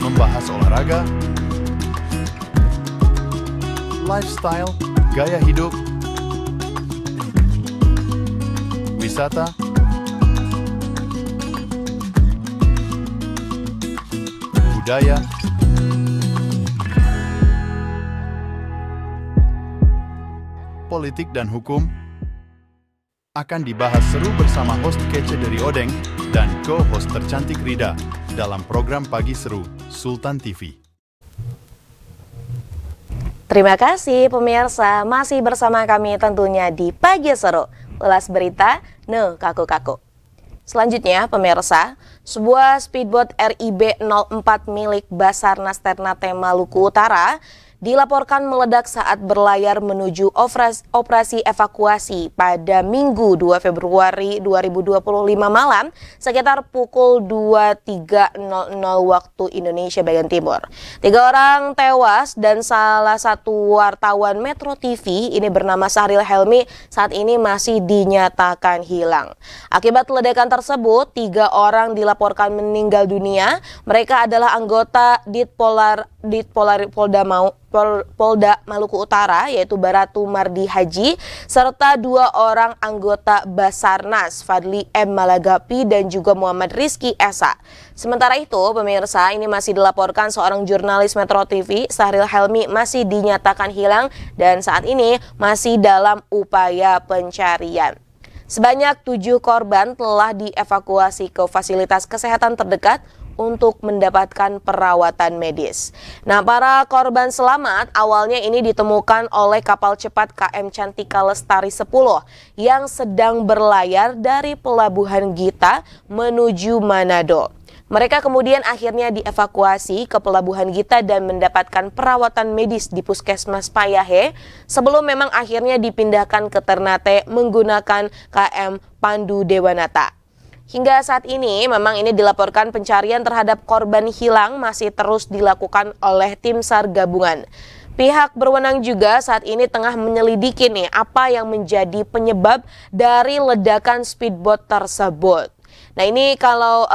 Membahas olahraga, lifestyle, gaya hidup, wisata, budaya, politik dan hukum akan dibahas seru bersama host kece dari Odeng dan co-host tercantik Rida dalam program Pagi Seru Sultan TV. Terima kasih pemirsa, masih bersama kami tentunya di Pagi Seru, ulas berita kaku-kaku. Selanjutnya pemirsa, sebuah speedboat RIB 04 milik Basarnas Ternate Maluku Utara dilaporkan meledak saat berlayar menuju operasi evakuasi pada Minggu 2 Februari 2025 malam sekitar pukul 23.00 waktu Indonesia bagian Timur. 3 orang tewas dan salah satu wartawan Metro TV ini bernama Sahril Helmi saat ini masih dinyatakan hilang. Akibat ledakan tersebut, 3 orang dilaporkan meninggal dunia. Mereka adalah anggota Polda Maluku Utara yaitu Baratu Mardi Haji serta 2 orang anggota Basarnas, Fadli M. Malagapi dan juga Muhammad Rizky Esa. Sementara itu pemirsa, ini masih dilaporkan seorang jurnalis Metro TV, Sahril Helmi, masih dinyatakan hilang dan saat ini masih dalam upaya pencarian. Sebanyak 7 korban telah dievakuasi ke fasilitas kesehatan terdekat untuk mendapatkan perawatan medis. Nah, para korban selamat awalnya ini ditemukan oleh kapal cepat KM Cantika Lestari 10 yang sedang berlayar dari Pelabuhan Gita menuju Manado. Mereka kemudian akhirnya dievakuasi ke Pelabuhan Gita dan mendapatkan perawatan medis di Puskesmas Payahe sebelum memang akhirnya dipindahkan ke Ternate menggunakan KM Pandu Dewanata. Hingga saat ini memang ini dilaporkan pencarian terhadap korban hilang masih terus dilakukan oleh tim SAR gabungan. Pihak berwenang juga saat ini tengah menyelidiki nih apa yang menjadi penyebab dari ledakan speedboat tersebut. Nah, ini kalau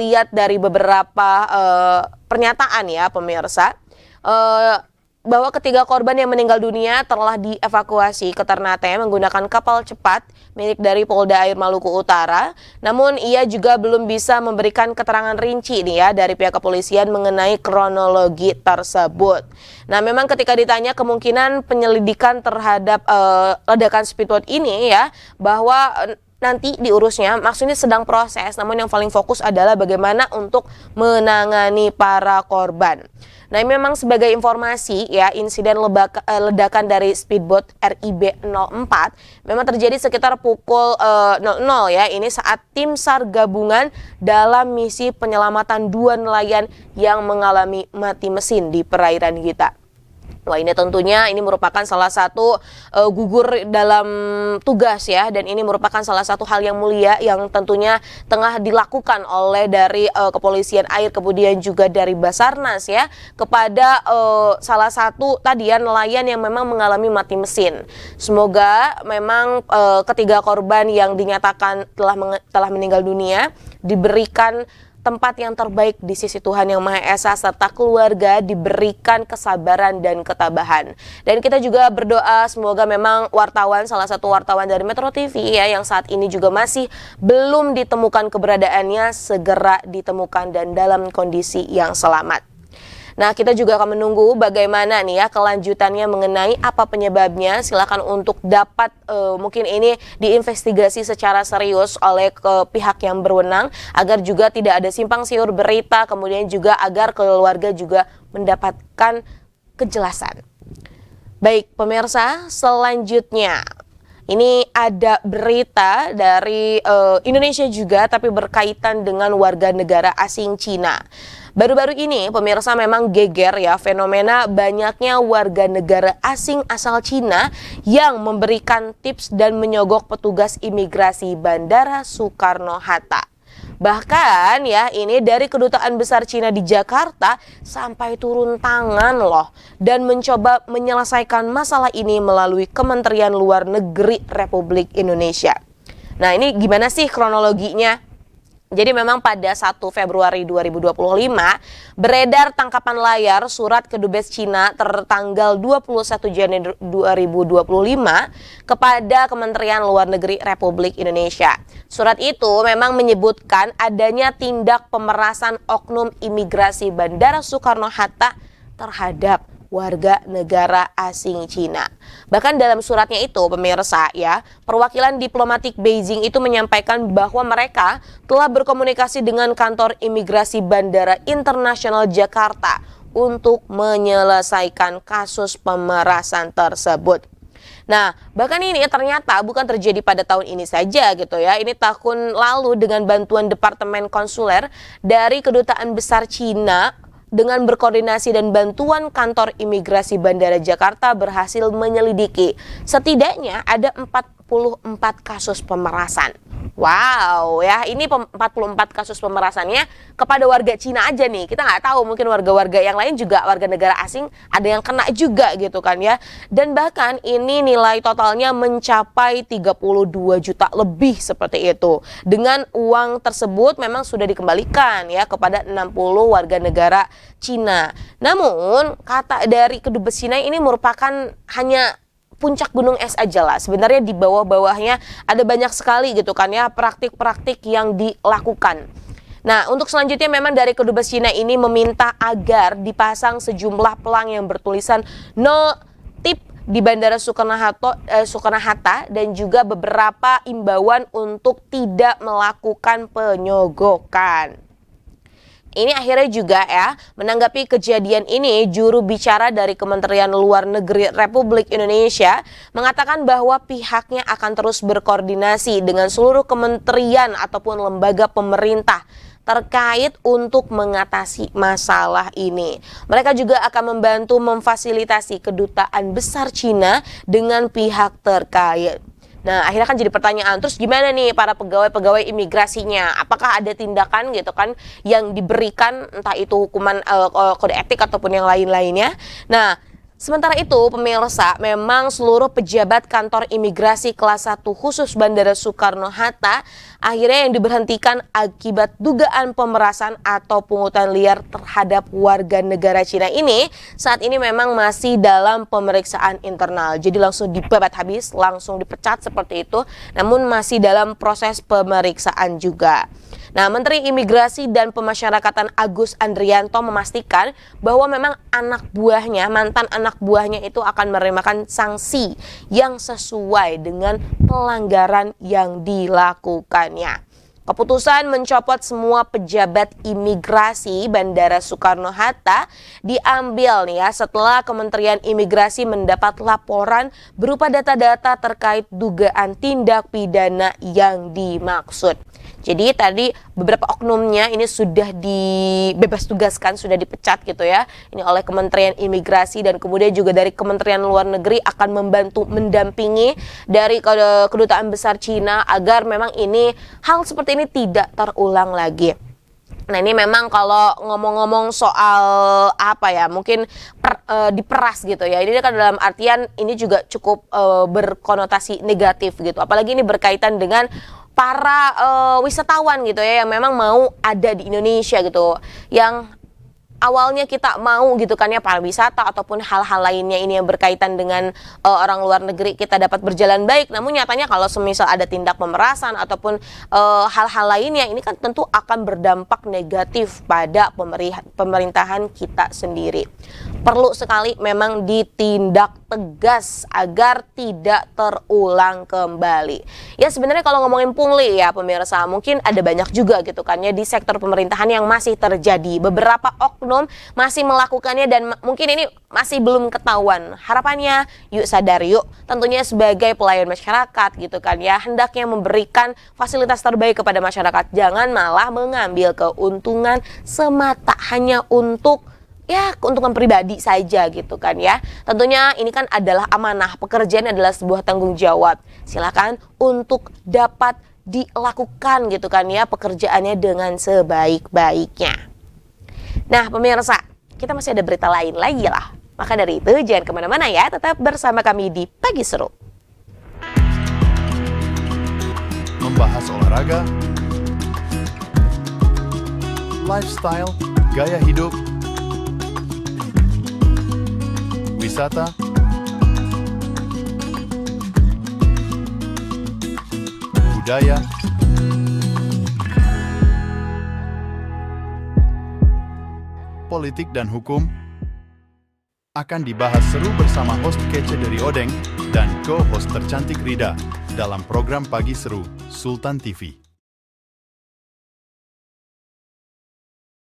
lihat dari beberapa pernyataan ya pemirsa, bahwa ketiga korban yang meninggal dunia telah dievakuasi ke Ternate menggunakan kapal cepat milik dari Polda Air Maluku Utara. Namun ia juga belum bisa memberikan keterangan rinci nih ya dari pihak kepolisian mengenai kronologi tersebut. Nah, memang ketika ditanya kemungkinan penyelidikan terhadap ledakan speedboat ini ya, bahwa nanti diurusnya, maksudnya sedang proses, namun yang paling fokus adalah bagaimana untuk menangani para korban. Nah, memang sebagai informasi ya, insiden ledakan dari speedboat RIB 04 memang terjadi sekitar pukul 00 ya, ini saat tim SAR gabungan dalam misi penyelamatan 2 nelayan yang mengalami mati mesin di perairan Gita. Wah, ini tentunya ini merupakan salah satu gugur dalam tugas ya, dan ini merupakan salah satu hal yang mulia yang tentunya tengah dilakukan oleh dari kepolisian air kemudian juga dari Basarnas ya kepada salah satu tadi ya nelayan yang memang mengalami mati mesin. Semoga memang ketiga korban yang dinyatakan telah meninggal dunia diberikan tempat yang terbaik di sisi Tuhan Yang Maha Esa serta keluarga diberikan kesabaran dan ketabahan. Dan kita juga berdoa semoga memang salah satu wartawan dari Metro TV ya yang saat ini juga masih belum ditemukan keberadaannya segera ditemukan dan dalam kondisi yang selamat. Nah, kita juga akan menunggu bagaimana nih ya kelanjutannya mengenai apa penyebabnya. Silakan untuk dapat mungkin ini diinvestigasi secara serius oleh pihak yang berwenang agar juga tidak ada simpang siur berita, kemudian juga agar keluarga juga mendapatkan kejelasan. Baik pemirsa, selanjutnya ini ada berita dari Indonesia juga tapi berkaitan dengan warga negara asing Cina. Baru-baru ini pemirsa memang geger ya fenomena banyaknya warga negara asing asal Cina yang memberikan tips dan menyogok petugas imigrasi Bandara Soekarno-Hatta. Bahkan ya ini dari Kedutaan Besar Cina di Jakarta sampai turun tangan loh dan mencoba menyelesaikan masalah ini melalui Kementerian Luar Negeri Republik Indonesia. Nah, ini gimana sih kronologinya? Jadi memang pada 1 Februari 2025 beredar tangkapan layar surat kedubes Cina tertanggal 21 Januari 2025 kepada Kementerian Luar Negeri Republik Indonesia. Surat itu memang menyebutkan adanya tindak pemerasan oknum imigrasi Bandara Soekarno-Hatta terhadap warga negara asing Cina. Bahkan dalam suratnya itu, pemirsa ya, perwakilan diplomatik Beijing itu menyampaikan bahwa mereka telah berkomunikasi dengan kantor imigrasi Bandara Internasional Jakarta untuk menyelesaikan kasus pemerasan tersebut. Nah, bahkan ini ternyata bukan terjadi pada tahun ini saja gitu ya. Ini tahun lalu dengan bantuan Departemen Konsuler dari Kedutaan Besar Cina dengan berkoordinasi dan bantuan kantor imigrasi Bandara Jakarta berhasil menyelidiki setidaknya ada 44 kasus pemerasan. Wow ya, ini 44 kasus pemerasannya kepada warga Cina aja nih. Kita nggak tahu, mungkin warga-warga yang lain juga, warga negara asing ada yang kena juga gitu kan ya. Dan bahkan ini nilai totalnya mencapai 32 juta lebih seperti itu. Dengan uang tersebut memang sudah dikembalikan ya kepada 60 warga negara Cina. Namun kata dari kedubes Cina ini merupakan hanya puncak gunung es aja lah. Sebenarnya di bawah-bawahnya ada banyak sekali gitu kan ya praktik-praktik yang dilakukan. Nah, untuk selanjutnya memang dari kedubes Cina ini meminta agar dipasang sejumlah pelang yang bertulisan no tip di Bandara Soekarno-Hatta dan juga beberapa imbauan untuk tidak melakukan penyogokan. Ini akhirnya juga ya, menanggapi kejadian ini, juru bicara dari Kementerian Luar Negeri Republik Indonesia mengatakan bahwa pihaknya akan terus berkoordinasi dengan seluruh kementerian ataupun lembaga pemerintah terkait untuk mengatasi masalah ini. Mereka juga akan membantu memfasilitasi kedutaan besar Cina dengan pihak terkait. Nah, akhirnya kan jadi pertanyaan, terus gimana nih para pegawai-pegawai imigrasinya? Apakah ada tindakan gitu kan yang diberikan, entah itu hukuman kode etik ataupun yang lain-lainnya? Nah, sementara itu pemirsa, memang seluruh pejabat kantor imigrasi kelas 1 khusus Bandara Soekarno-Hatta akhirnya yang diberhentikan akibat dugaan pemerasan atau pungutan liar terhadap warga negara Cina ini saat ini memang masih dalam pemeriksaan internal. Jadi langsung dibabat habis, langsung dipecat seperti itu, namun masih dalam proses pemeriksaan juga. Nah, Menteri Imigrasi dan Pemasyarakatan Agus Andrianto memastikan bahwa memang mantan anak buahnya itu akan menerima sanksi yang sesuai dengan pelanggaran yang dilakukannya. Keputusan mencopot semua pejabat imigrasi Bandara Soekarno-Hatta diambil nih ya setelah Kementerian Imigrasi mendapat laporan berupa data-data terkait dugaan tindak pidana yang dimaksud. Jadi tadi beberapa oknumnya ini sudah dibebas tugaskan, sudah dipecat gitu ya. Ini oleh Kementerian Imigrasi dan kemudian juga dari Kementerian Luar Negeri akan membantu mendampingi dari Kedutaan Besar Cina agar memang ini hal seperti ini tidak terulang lagi. Nah, ini memang kalau ngomong-ngomong soal apa ya, mungkin diperas gitu ya. Ini kan dalam artian ini juga cukup berkonotasi negatif gitu. Apalagi ini berkaitan dengan para wisatawan gitu ya yang memang mau ada di Indonesia gitu, yang awalnya kita mau gitu kan ya pariwisata ataupun hal-hal lainnya ini yang berkaitan dengan orang luar negeri kita dapat berjalan baik, namun nyatanya kalau semisal ada tindak pemerasan ataupun hal-hal lainnya ini kan tentu akan berdampak negatif pada pemerintahan kita sendiri. Perlu sekali memang ditindak tegas agar tidak terulang kembali. Ya sebenarnya kalau ngomongin pungli ya pemirsa, mungkin ada banyak juga gitu kan ya di sektor pemerintahan yang masih terjadi. Beberapa oknum masih melakukannya dan mungkin ini masih belum ketahuan. Harapannya yuk sadar yuk, tentunya sebagai pelayan masyarakat gitu kan ya, hendaknya memberikan fasilitas terbaik kepada masyarakat. Jangan malah mengambil keuntungan semata hanya untuk keuntungan pribadi saja gitu kan ya. Tentunya ini kan adalah amanah, pekerjaan adalah sebuah tanggung jawab. Silakan untuk dapat dilakukan gitu kan ya pekerjaannya dengan sebaik-baiknya. Nah pemirsa, kita masih ada berita lain lagi lah. Maka dari itu jangan kemana-mana ya, tetap bersama kami di Pagi Seru. Membahas olahraga, lifestyle, gaya hidup, wisata, budaya, politik dan hukum akan dibahas seru bersama host kece dari Odeng dan co-host tercantik Rida dalam program Pagi Seru Sultan TV.